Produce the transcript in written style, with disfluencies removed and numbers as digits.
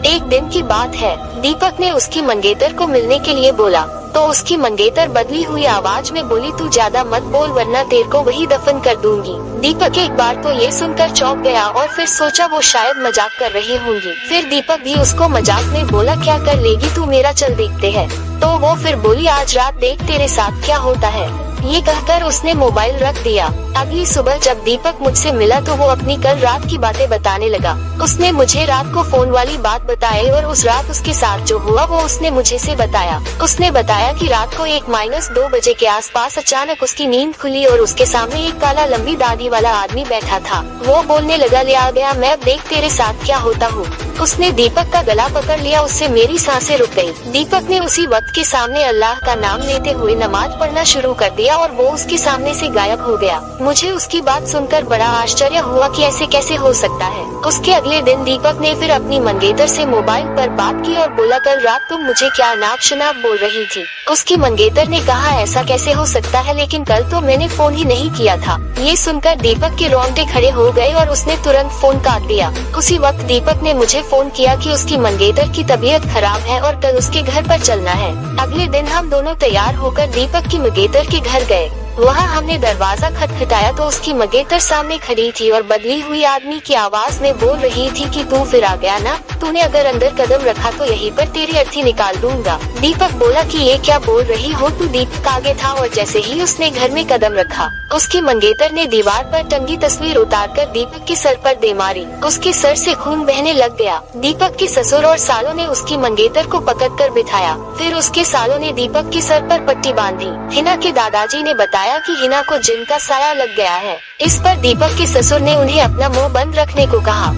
एक दिन की बात है, दीपक ने उसकी मंगेतर को मिलने के लिए बोला तो उसकी मंगेतर बदली हुई आवाज में बोली, तू ज्यादा मत बोल वरना तेरे को वही दफन कर दूंगी। दीपक एक बार तो ये सुनकर चौंक गया और फिर सोचा वो शायद मजाक कर रही होंगी। फिर दीपक भी उसको मजाक में बोला, क्या कर लेगी तू मेरा, चल देखते हैं। तो वो फिर बोली, आज रात देख तेरे साथ क्या होता है। ये कहकर उसने मोबाइल रख दिया। अगली सुबह जब दीपक मुझसे मिला तो वो अपनी कल रात की बातें बताने लगा। उसने मुझे रात को फोन वाली बात बताई और उस रात उसके साथ जो हुआ वो उसने मुझे से बताया। उसने बताया कि रात को 1-2 बजे के आसपास अचानक उसकी नींद खुली और उसके सामने एक काला लंबी दाढ़ी वाला आदमी बैठा था। वो बोलने लगा, ले आ गया मैं, अब देख तेरे साथ क्या होता हूँ। उसने दीपक का गला पकड़ लिया, उससे मेरी सांसें रुक गयी। दीपक ने उसी वक्त के सामने अल्लाह का नाम लेते हुए नमाज पढ़ना शुरू कर दिया और वो उसके सामने से गायब हो गया। मुझे उसकी बात सुनकर बड़ा आश्चर्य हुआ कि ऐसे कैसे हो सकता है। उसके अगले दिन दीपक ने फिर अपनी मंगेतर से मोबाइल पर बात की और बोला, कल रात तुम मुझे क्या नाप शनाप बोल रही थी। उसकी मंगेतर ने कहा, ऐसा कैसे हो सकता है, लेकिन कल तो मैंने फोन ही नहीं किया था। ये सुनकर दीपक के रोंगटे खड़े हो गए और उसने तुरंत फोन काट दिया। उसी वक्त दीपक ने मुझे फोन किया कि उसकी मंगेतर की तबीयत खराब है और कल उसके घर पर चलना है। अगले दिन हम दोनों तैयार होकर दीपक की मंगेतर के घर गए। वहाँ हमने दरवाजा खटखटाया तो उसकी मंगेतर सामने खड़ी थी और बदली हुई आदमी की आवाज में बोल रही थी कि तू फिर आ गया ना, तूने अगर अंदर कदम रखा तो यहीं पर तेरी अर्थी निकाल दूंगा। दीपक बोला कि ये क्या बोल रही हो तू। दीपक आगे था और जैसे ही उसने घर में कदम रखा उसकी मंगेतर ने दीवार पर टंगी तस्वीर उतारकर दीपक के सर पर दे मारी। उसके सर से खून बहने लग गया। दीपक के ससुर और सालों ने उसकी मंगेतर को पकड़कर बिठाया। फिर उसके सालों ने दीपक के सर पर पट्टी बांधी। हिना के दादाजी ने बताया कि हिना को जिन का साया लग गया है। इस पर दीपक के ससुर ने उन्हें अपना मुंह बंद रखने को कहा।